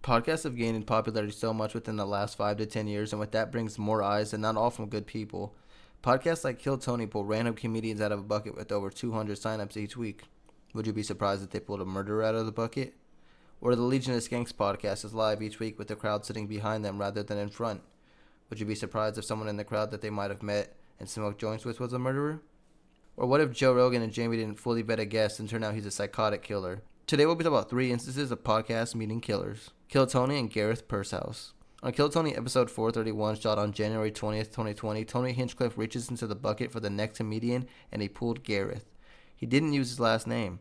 Podcasts have gained in popularity so much within the last 5 to 10 years, and with that brings more eyes, and not all from good people. Podcasts like Kill Tony pull random comedians out of a bucket with over 200 signups each week. Would you be surprised if they pulled a murderer out of the bucket? Or the Legion of Skanks podcast is live each week with the crowd sitting behind them rather than in front. Would you be surprised if someone in the crowd that they might have met and smoked joints with was a murderer? Or what if Joe Rogan and Jaime didn't fully vet a guest and turned out he's a psychotic killer? Today we'll be talking about 3 instances of podcasts meeting killers. Kill Tony and Gareth Pursehouse. On Kill Tony episode 431, shot on January 20th, 2020, Tony Hinchcliffe reaches into the bucket for the next comedian and he pulled Gareth. He didn't use his last name.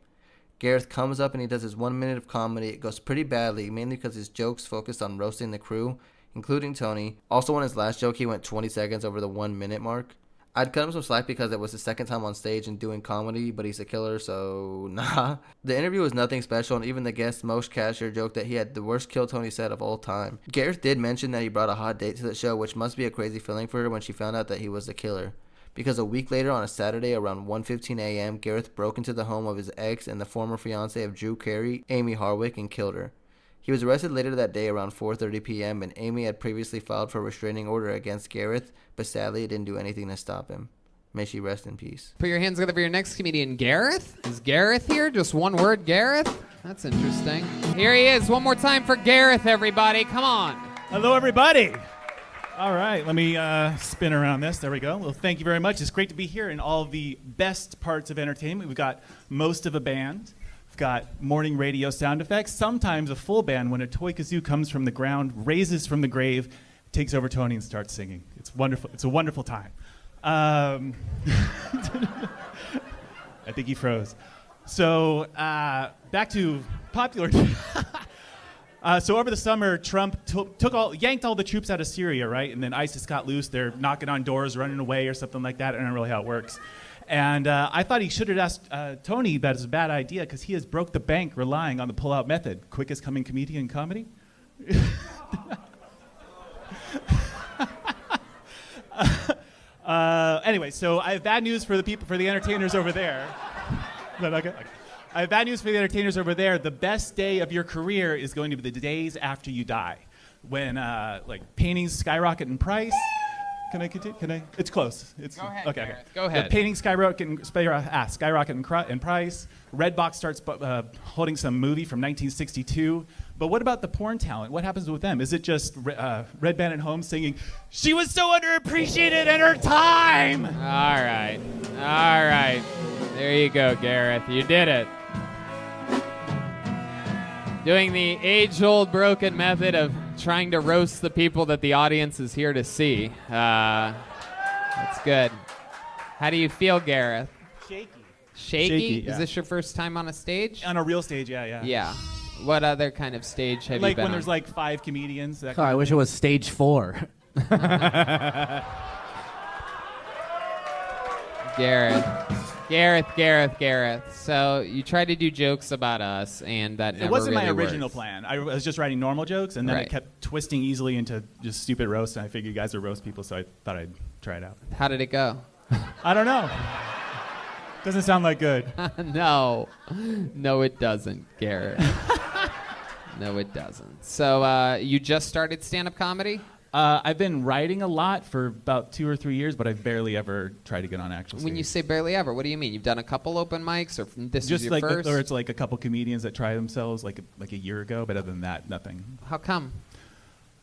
Gareth comes up and he does his 1 minute of comedy. It goes pretty badly, mainly because his jokes focused on roasting the crew, including Tony. Also on his last joke, he went 20 seconds over the 1 minute mark. I'd cut him some slack because it was his second time on stage and doing comedy, but he's a killer, so nah. The interview was nothing special, and even the guest Moshe Kasher joked that he had the worst Kill Tony set of all time. Gareth did mention that he brought a hot date to the show, which must be a crazy feeling for her when she found out that he was the killer. Because a week later on a Saturday around 1:15 a.m., Gareth broke into the home of his ex and the former fiancée of Drew Carey, Amy Harwick, and killed her. He was arrested later that day around 4:30 p.m., and Amy had previously filed for a restraining order against Gareth, but sadly it didn't do anything to stop him. May she rest in peace. Put your hands together for your next comedian, Gareth. Is Gareth here? Just one word, Gareth? That's interesting. Here he is. One more time for Gareth, everybody. Come on. Hello, everybody. All right, let me spin around this. There we go. Well, thank you very much. It's great to be here in all the best parts of entertainment. We've got most of a band. We've got morning radio sound effects, sometimes a full band when a toy kazoo comes from the ground, raises from the grave, takes over Tony and starts singing. It's wonderful. It's a wonderful time. I think he froze. So back to popular. So over the summer, Trump yanked all the troops out of Syria, right? And then ISIS got loose. They're knocking on doors, running away, or something like that. I don't know really how it works. And I thought he should have asked Tony that it's a bad idea because he has broke the bank relying on the pull-out method. Quickest coming comedian in comedy. Anyway, so I have bad news for the entertainers over there. Is that okay? Okay. I have bad news for the entertainers over there. The best day of your career is going to be the days after you die, when paintings skyrocket in price. Can I continue? Can I? It's close. Go ahead, okay. Gareth. Go ahead. The paintings skyrocket in price. Redbox starts holding some movie from 1962. But what about the porn talent? What happens with them? Is it just Red Band at home singing, "She was so underappreciated in her time"? All right. There you go, Gareth. You did it. Doing the age-old broken method of trying to roast the people that the audience is here to see. That's good. How do you feel, Gareth? Shaky? Yeah. Is this your first time on a stage? On a real stage, yeah. Yeah. What other kind of stage have you Like been when on? there's 5 comedians. I wish it was stage 4. Gareth. So you tried to do jokes about us, and that never It wasn't really my original worked. plan. I was just writing normal jokes, and then Right. it kept twisting easily into just stupid roasts, and I figured you guys are roast people, so I thought I'd try it out. How did it go? I don't know. Doesn't sound like good. No, it doesn't, Gareth. No, it doesn't. So you just started stand-up comedy? I've been writing a lot for about 2 or 3 years, but I've barely ever tried to get on actual stage. When you say barely ever, what do you mean? You've done a couple open mics, or this just is your first? or it's like a couple comedians that try themselves like a year ago, but other than that, nothing. How come?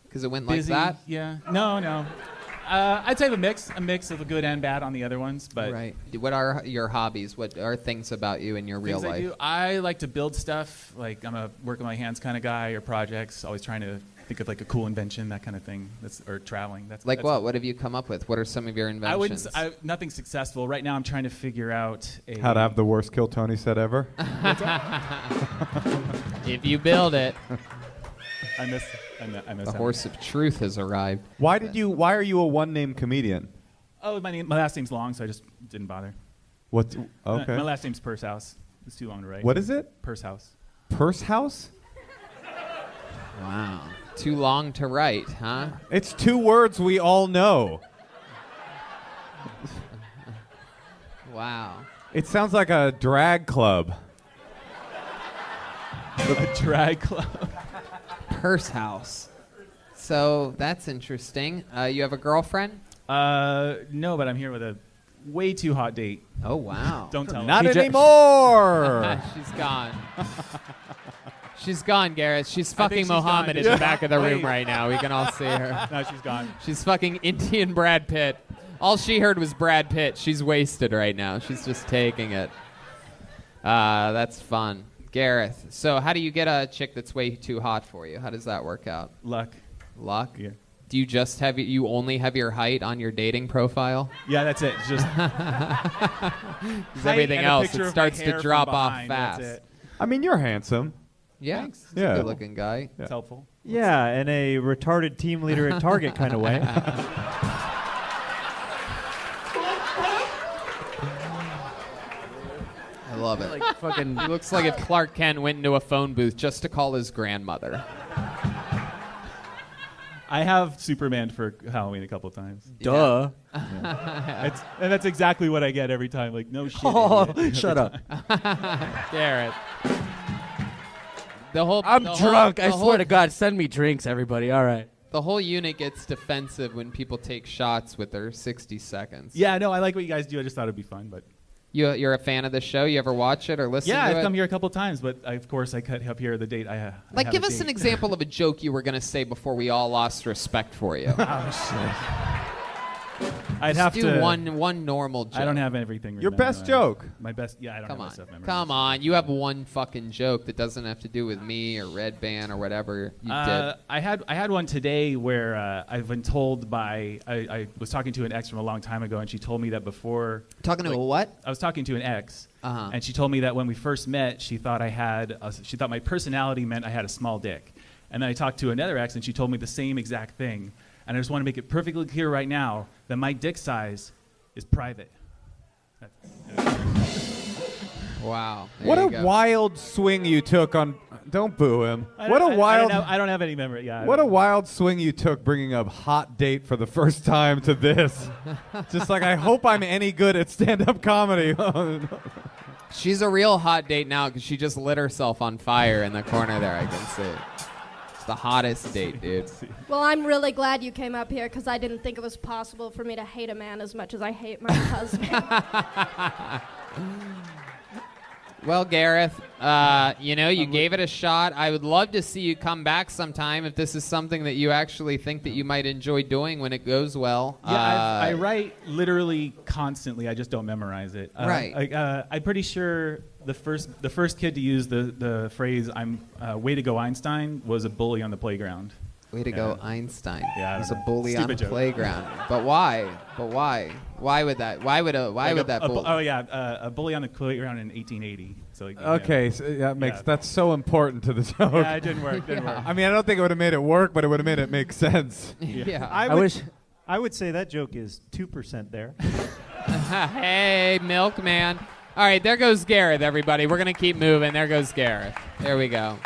Because it went Busy, like that? Yeah. No. I'd say a mix of the good and bad on the other ones, but Right. What are your hobbies? What are things about you in your real things life? I like to build stuff. Like I'm a work with my hands kind of guy, or projects. Always trying to think of like a cool invention, that kind of thing. Or traveling. That's what? What have you come up with? What are some of your inventions? Nothing successful right now. I'm trying to figure out how to have the worst Kill Tony set ever. If you build it. I miss the horse of truth has arrived. Why are you a one-name comedian? Oh, my last name's long, so I just didn't bother. What? Okay. My last name's Pursehouse. It's too long to write. What is it? Pursehouse. Pursehouse? Wow. Too long to write, huh? It's 2 words we all know. Wow. It sounds like a drag club. The drag club. Hearse house. So that's interesting. You have a girlfriend? No, but I'm here with a way too hot date. Oh, wow. Don't tell Not her. anymore. She's gone. She's gone, Gareth. She's fucking she's Mohammed gone. in the back of the room Wait. right now. We can all see her. No, she's gone. She's fucking Indian Brad Pitt. All she heard was Brad Pitt. She's wasted right now. She's just taking it. That's fun. Gareth, so how do you get a chick that's way too hot for you? How does that work out? Luck. Luck? Yeah. Do you just have you only have your height on your dating profile? Yeah, that's it. Just Because everything else it starts to drop off fast. I mean, you're handsome. Yeah, Thanks. he's a Yeah. good-looking guy. It's helpful. Yeah, in a retarded team leader at Target kind of way. I love it. Like fucking. He looks like if Clark Kent went into a phone booth just to call his grandmother. I have Superman for Halloween a couple of times. Duh. And that's exactly what I get every time. Like, no shit. Oh, idiot. shut up. Garrett. The whole I'm the drunk. Whole, I the swear to whole- God, send me drinks, everybody. All right. The whole unit gets defensive when people take shots with their 60 seconds. Yeah, no, I like what you guys do. I just thought it'd be fun, but You're a fan of the show? You ever watch it or listen yeah, to I've it? come here a couple of times, but of course I cut up here the date. I have Give a us an date. example of a joke you were going to say before we all lost respect for you. I'd Just have do to. one normal joke. I don't have everything. Your remembered. best joke. My best. Yeah, I don't Come have on. my stuff memorized. Come on. You have one fucking joke that doesn't have to do with me or Red Band or whatever you did. I had one today where I've been told by I was talking to an ex from a long time ago, and she told me that before. Talking to a what? I was talking to an ex, Uh-huh. and she told me that when we first met, she thought she thought my personality meant I had a small dick. And then I talked to another ex, and she told me the same exact thing. And I just want to make it perfectly clear right now that my dick size is private. Wow. There What you a go. wild swing you took on. Don't boo him. I What a don't- wild. I don't have any memory. Yeah. What a wild swing you took bringing up hot date for the first time to this. Just like, I hope I'm any good at stand-up comedy. She's a real hot date now because she just lit herself on fire in the corner there. I can see. It's the hottest date, dude. Well, I'm really glad you came up here because I didn't think it was possible for me to hate a man as much as I hate my husband. Well, Gareth, you gave it a shot. I would love to see you come back sometime if this is something that you actually think that you might enjoy doing when it goes well. Yeah, I write literally constantly. I just don't memorize it. Right. I'm pretty sure the first kid to use the phrase "I'm way to go Einstein" was a bully on the playground. Way to go, Einstein. Yeah, I He's don't a know. bully on a Stupid joke. playground. But why? Why would that? Why would that bully? A bully on the playground in 1880. So Okay, so that makes Yeah. that's so important to the joke. Yeah, it didn't work. Didn't work. I mean, I don't think it would have made it work, but it would have made it make sense. Yeah. I wish. I would say that joke is 2% there. Hey, milkman. All right, there goes Gareth, everybody. We're going to keep moving. There goes Gareth. There we go.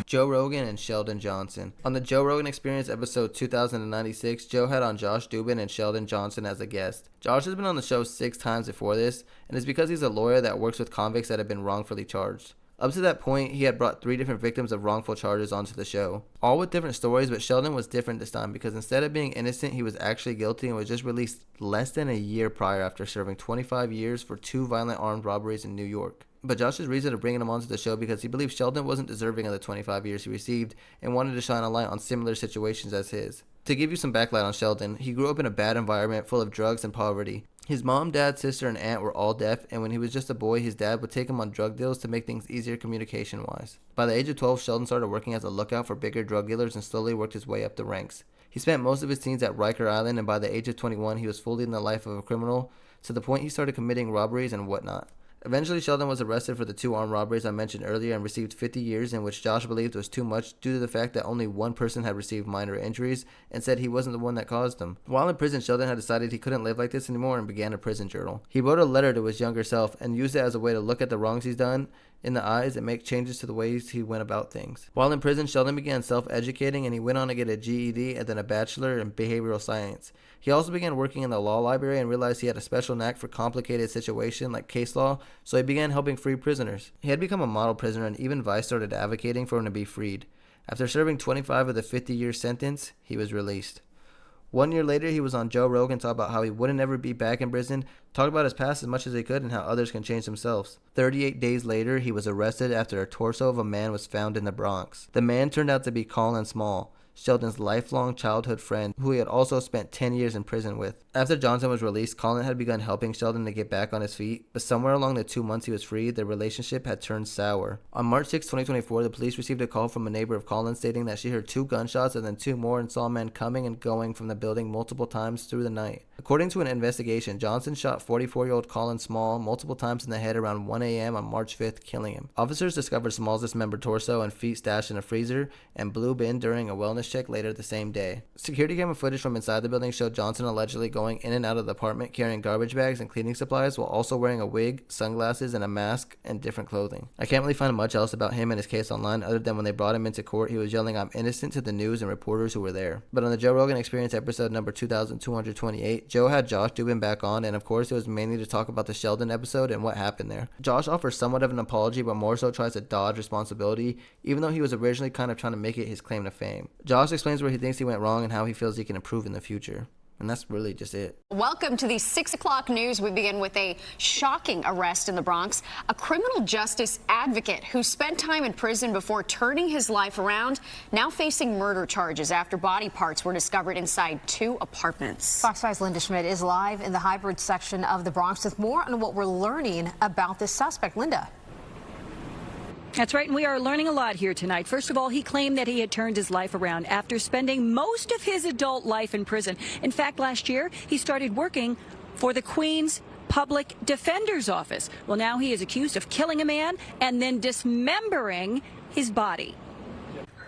Joe Rogan and Sheldon Johnson. On the Joe Rogan Experience episode 2096, Joe had on Josh Dubin and Sheldon Johnson as a guest. Josh has been on the show 6 times before this, and it's because he's a lawyer that works with convicts that have been wrongfully charged. Up to that point, he had brought 3 different victims of wrongful charges onto the show, all with different stories, but Sheldon was different this time because instead of being innocent, he was actually guilty and was just released less than a year prior after serving 25 years for 2 violent armed robberies in New York. But Josh's reason of bringing him onto the show because he believed Sheldon wasn't deserving of the 25 years he received and wanted to shine a light on similar situations as his. To give you some backlight on Sheldon, he grew up in a bad environment full of drugs and poverty. His mom, dad, sister, and aunt were all deaf, and when he was just a boy, his dad would take him on drug deals to make things easier communication-wise. By the age of 12, Sheldon started working as a lookout for bigger drug dealers and slowly worked his way up the ranks. He spent most of his teens at Riker Island, and by the age of 21, he was fully in the life of a criminal, to the point he started committing robberies and whatnot. Eventually, Sheldon was arrested for the 2 armed robberies I mentioned earlier and received 50 years, in which Josh believed was too much due to the fact that only one person had received minor injuries and said he wasn't the one that caused them. While in prison, Sheldon had decided he couldn't live like this anymore and began a prison journal. He wrote a letter to his younger self and used it as a way to look at the wrongs he's done in the eyes and make changes to the ways he went about things. While in prison, Sheldon began self-educating and he went on to get a GED and then a bachelor in behavioral science. He also began working in the law library and realized he had a special knack for complicated situations like case law, so he began helping free prisoners. He had become a model prisoner and even Vice started advocating for him to be freed. After serving 25 of the 50-year sentence, he was released. 1 year later, he was on Joe Rogan talking about how he wouldn't ever be back in prison, talked about his past as much as he could and how others can change themselves. 38 days later, he was arrested after a torso of a man was found in the Bronx. The man turned out to be Colin Small, Sheldon's lifelong childhood friend, who he had also spent 10 years in prison with. After Johnson was released, Colin had begun helping Sheldon to get back on his feet, but somewhere along the 2 months he was free, their relationship had turned sour. On March 6, 2024, the police received a call from a neighbor of Colin stating that she heard 2 gunshots and then 2 more and saw men coming and going from the building multiple times through the night. According to an investigation, Johnson shot 44-year-old Colin Small multiple times in the head around 1 a.m. on March 5th, killing him. Officers discovered Small's dismembered torso and feet stashed in a freezer and blue bin during a wellness check later the same day. Security camera footage from inside the building showed Johnson allegedly going in and out of the apartment carrying garbage bags and cleaning supplies while also wearing a wig, sunglasses, and a mask and different clothing. I can't really find much else about him and his case online other than when they brought him into court, he was yelling "I'm innocent" to the news and reporters who were there. But on the Joe Rogan Experience episode number 2228, Joe had Josh Dubin back on, and of course it was mainly to talk about the Sheldon episode and what happened there. Josh offers somewhat of an apology, but more so tries to dodge responsibility, even though he was originally kind of trying to make it his claim to fame. Josh explains where he thinks he went wrong and how he feels he can improve in the future. And that's really just it. Welcome to the 6 o'clock news. We begin with a shocking arrest in the Bronx. A criminal justice advocate who spent time in prison before turning his life around, now facing murder charges after body parts were discovered inside 2 apartments. Fox 5's Linda Schmidt is live in the hybrid section of the Bronx with more on what we're learning about this suspect. Linda. That's right, and we are learning a lot here tonight. First of all, he claimed that he had turned his life around after spending most of his adult life in prison. In fact, last year, he started working for the Queens Public Defender's Office. Well, now he is accused of killing a man and then dismembering his body.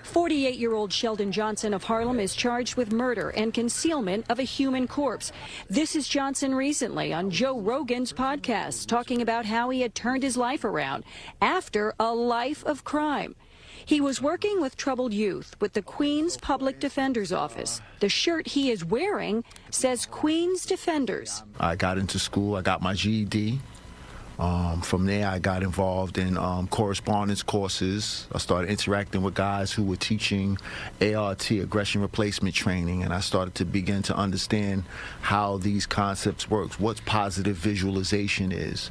48-year-old Sheldon Johnson of Harlem is charged with murder and concealment of a human corpse. This is Johnson recently on Joe Rogan's podcast, talking about how he had turned his life around after a life of crime. He was working with troubled youth with the Queens Public Defender's Office. The shirt he is wearing says Queens Defenders. I got into school, I got my GED. From there, I got involved in correspondence courses. I started interacting with guys who were teaching ART, aggression replacement training, and I started to begin to understand how these concepts work, what positive visualization is,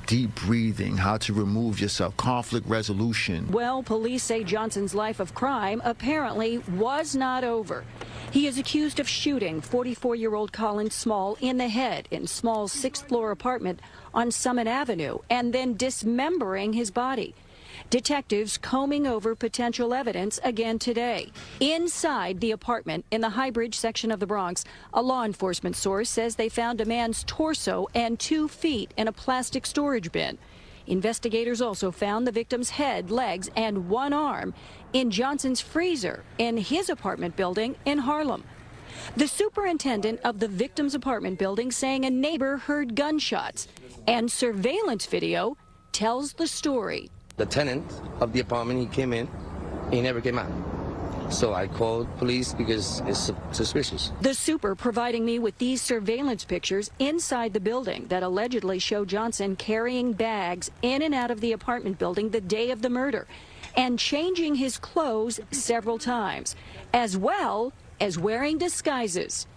deep breathing, how to remove yourself, conflict resolution. Well, police say Johnson's life of crime apparently was not over. He is accused of shooting 44-year-old Colin Small in the head in Small's 6th-floor apartment on Summit Avenue and then dismembering his body. Detectives combing over potential evidence again today. Inside the apartment in the High Bridge section of the Bronx, a law enforcement source says they found a man's torso and 2 feet in a plastic storage bin. Investigators also found the victim's head, legs, and 1 arm in Johnson's freezer in his apartment building in Harlem. The superintendent of the victim's apartment building saying a neighbor heard gunshots, and surveillance video tells the story. The tenant of the apartment, he came in, he never came out. So I called police because it's suspicious. The super providing me with these surveillance pictures inside the building that allegedly show Johnson carrying bags in and out of the apartment building the day of the murder and changing his clothes several times, as well as wearing disguises.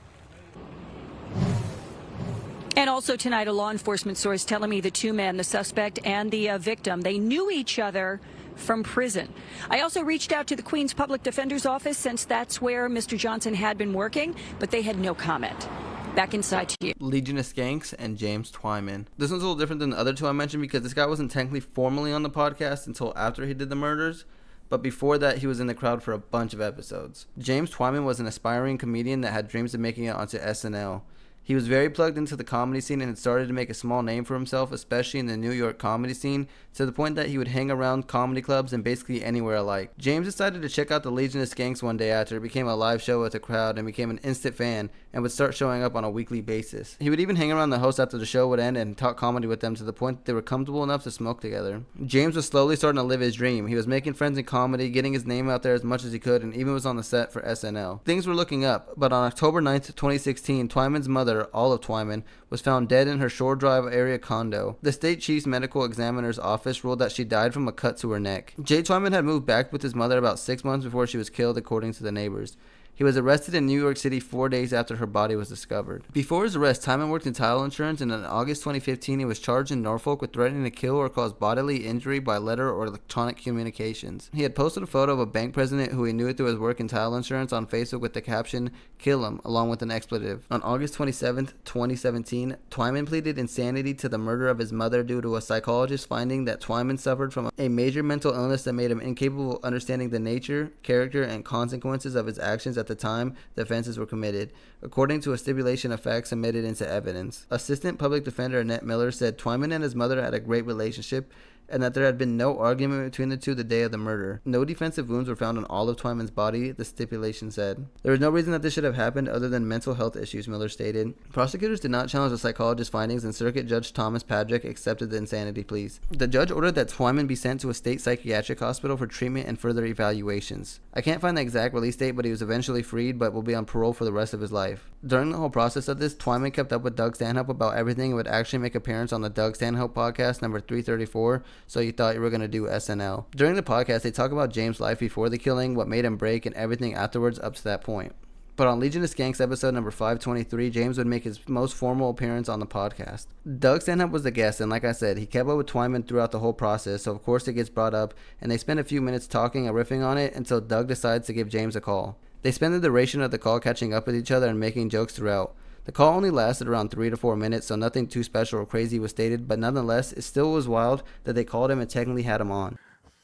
And also tonight, a law enforcement source telling me the 2 men, the suspect and the victim, they knew each other from prison. I also reached out to the Queens Public Defender's Office since that's where Mr. Johnson had been working, but they had no comment. Back inside to you. Legion of Skanks and James Twimman. This one's a little different than the other 2 I mentioned because this guy wasn't technically formally on the podcast until after he did the murders, but before that he was in the crowd for a bunch of episodes. James Twimman was an aspiring comedian that had dreams of making it onto SNL. He was very plugged into the comedy scene and had started to make a small name for himself, especially in the New York comedy scene, to the point that he would hang around comedy clubs and basically anywhere alike. James decided to check out the Legion of Skanks one day after it became a live show with a crowd and became an instant fan and would start showing up on a weekly basis. He would even hang around the host after the show would end and talk comedy with them to the point that they were comfortable enough to smoke together. James was slowly starting to live his dream. He was making friends in comedy, getting his name out there as much as he could, and even was on the set for SNL. Things were looking up, but on October 9th, 2016, Twimman's mother mother, Olive Twimman, was found dead in her Shore Drive area condo. The state chief's medical examiner's office ruled that she died from a cut to her neck. Jay Twimman had moved back with his mother about 6 months before she was killed, according to the neighbors. He was arrested in New York City 4 days after her body was discovered. Before his arrest, Twimman worked in title insurance, and in August 2015, he was charged in Norfolk with threatening to kill or cause bodily injury by letter or electronic communications. He had posted a photo of a bank president who he knew through his work in title insurance on Facebook with the caption, "Kill him," along with an expletive. On August 27, 2017, Twimman pleaded insanity to the murder of his mother due to a psychologist finding that Twimman suffered from a major mental illness that made him incapable of understanding the nature, character, and consequences of his actions at the time the offenses were committed, according to a stipulation of facts submitted into evidence. Assistant Public Defender Annette Miller said Twimman and his mother had a great relationship and that there had been no argument between the two the day of the murder. No defensive wounds were found on Olive Twimman's body, the stipulation said. There was no reason that this should have happened other than mental health issues, Miller stated. Prosecutors did not challenge the psychologist's findings, and Circuit Judge Thomas Padrick accepted the insanity pleas. The judge ordered that Twimman be sent to a state psychiatric hospital for treatment and further evaluations. I can't find the exact release date, but he was eventually freed, but will be on parole for the rest of his life. During the whole process of this, Twimman kept up with Doug Stanhope about everything and would actually make appearance on the Doug Stanhope podcast number 334, so you thought you were going to do SNL. During the podcast, they talk about James' life before the killing, what made him break, and everything afterwards up to that point. But on Legion of Skanks episode number 523, James would make his most formal appearance on the podcast. Doug Stanhope was the guest, and like I said, he kept up with Twimman throughout the whole process, so of course it gets brought up, and they spend a few minutes talking and riffing on it until Doug decides to give James a call. They spend the duration of the call catching up with each other and making jokes throughout. The call only lasted around 3 to 4 minutes, so nothing too special or crazy was stated, but nonetheless, it still was wild that they called him and technically had him on.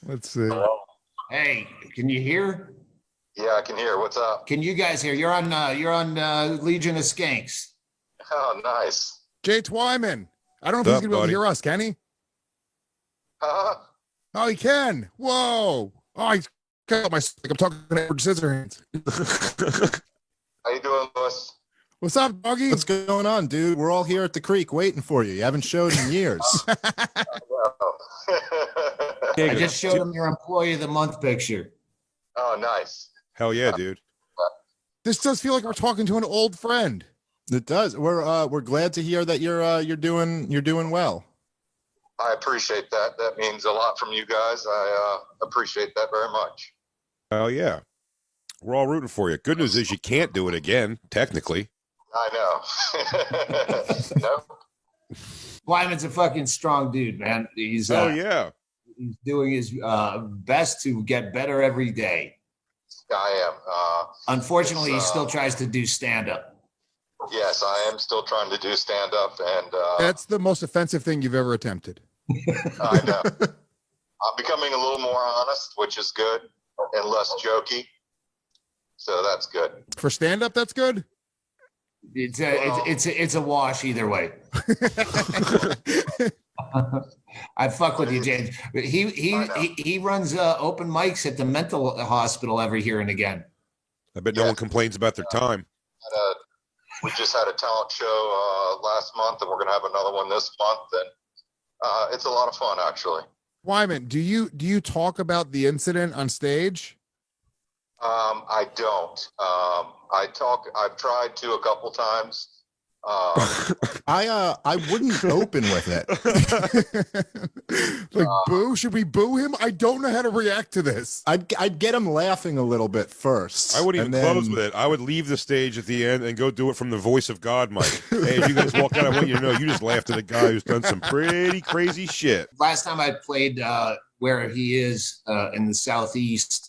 Let's see. Hey, can you hear? Yeah, I can hear. What's up? Can you guys hear? You're on Legion of Skanks. Oh, nice. Jay Twimman. I don't know if he's gonna be able to hear us. Can he? Oh, he can. Whoa. Oh, he's got my. Like I'm talking to Edward Scissorhands. How you doing, Lewis? What's up, doggy? What's going on, dude? We're all here at the creek waiting for you. You haven't showed in years. I just showed him your Employee of the Month picture. Oh, nice. Hell yeah, dude. This does feel like we're talking to an old friend. It does. We're glad to hear that you're doing well. I appreciate that. That means a lot from you guys. I appreciate that very much. Hell yeah. We're all rooting for you. Good news is you can't do it again, technically. I know. No. Wyman's a fucking strong dude, man. He's yeah. He's doing his best to get better every day. I am. Unfortunately, he still tries to do stand-up. Yes, I am still trying to do stand-up, and that's the most offensive thing you've ever attempted. I know. I'm becoming a little more honest, which is good, and less jokey. So that's good. For stand-up, that's good. It's a wash either way. I fuck with you, James. He runs open mics at the mental hospital every here and again. I bet no one complains about their time. We just had a talent show last month, and we're going to have another one this month, and it's a lot of fun, actually. Wyman, do you talk about the incident on stage? I don't. I've tried to a couple times. I wouldn't open with it. Like, boo? Should we boo him? I don't know how to react to this. I'd get him laughing a little bit first. I wouldn't even close with it. I would leave the stage at the end and go do it from the voice of God, Mike. Hey, if you guys walk out, I want you to know you just laughed at a guy who's done some pretty crazy shit. Last time I played where he is in the Southeast,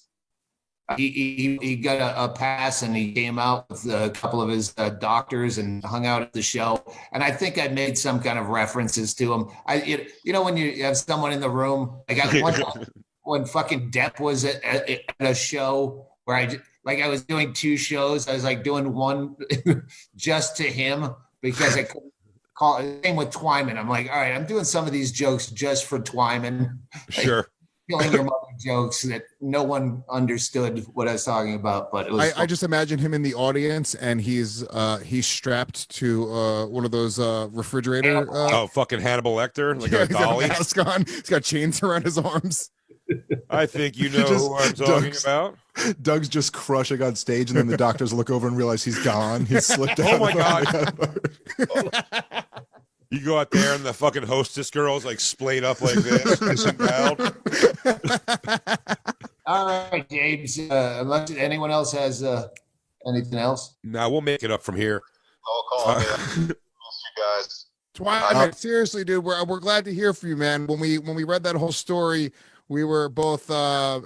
he got a pass and he came out with a couple of his doctors and hung out at the show. And I think I made some kind of references to him. You know, when you have someone in the room, when fucking Depp was at a show where I was doing 2 shows. I was like doing one just to him because I couldn't call it. Same with Twimman. I'm like, all right, I'm doing some of these jokes just for Twimman. Sure. Killing your mother jokes that no one understood what I was talking about, but it was I just imagine him in the audience and he's strapped to one of those refrigerator fucking Hannibal Lecter, like a dolly. He's got a mask on. He's got chains around his arms. I think you know who I'm talking about. Doug's just crushing on stage, and then the doctors look over and realize he's gone. He's slipped out. Oh my god! You go out there and the fucking hostess girl's like splayed up like this, kissing down. All right, James. Unless anyone else has anything else. Nah, we'll make it up from here. I'll call me. You guys. Twimman, seriously, dude, we're glad to hear from you, man. When we read that whole story, we were both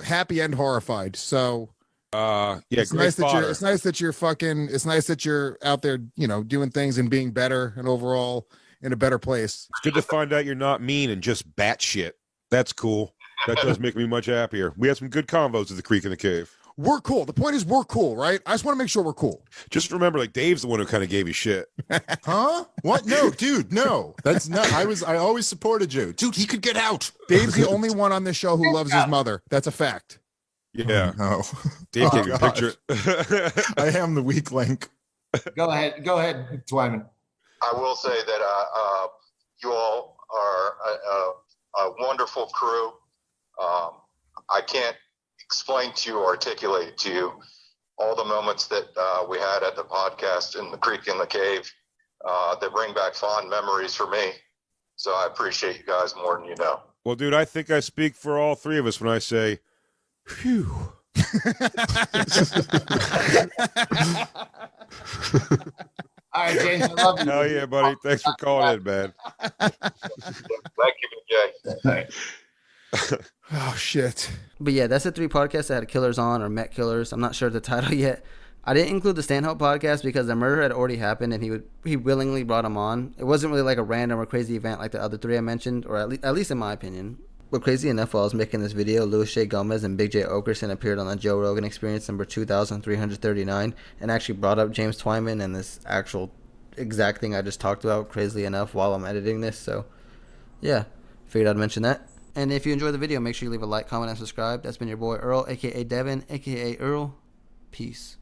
happy and horrified. So it's nice that you're out there, doing things and being better and overall in a better place. It's good to find out you're not mean and just batshit. That's cool. That does make me much happier. We had some good convos at the Creek in the Cave. We're cool. The point is we're cool, right? I just want to make sure we're cool. Just remember, like, Dave's the one who kind of gave you shit. Huh? What? No, dude, no. That's not. I always supported you. Dude, he could get out. Dave's the only one on this show who loves his mother. That's a fact. Yeah. Oh, Dave gave you a picture. I am the weak link. Go ahead, Twimman. I will say that you all are a wonderful crew. I can't explain to you or articulate to you all the moments that we had at the podcast in the Creek in the Cave that bring back fond memories for me. So I appreciate you guys more than you know. Well, dude, I think I speak for all three of us when I say, phew. All right, James, I love you. Hell yeah, buddy. Thanks for calling in, man. Thank you, Jay. Oh, shit. But yeah, that's the 3 podcasts that had killers on or met killers. I'm not sure of the title yet. I didn't include the Stanhope podcast because the murder had already happened and he willingly brought him on. It wasn't really like a random or crazy event like the other 3 I mentioned, or at least in my opinion. But crazy enough, while I was making this video, Louis J. Gomez and Big J. Okerson appeared on the Joe Rogan Experience number 2339 and actually brought up James Twimman and this actual exact thing I just talked about, crazily enough, while I'm editing this. So, yeah, figured I'd mention that. And if you enjoyed the video, make sure you leave a like, comment, and subscribe. That's been your boy Earl, a.k.a. Devin, a.k.a. Earl. Peace.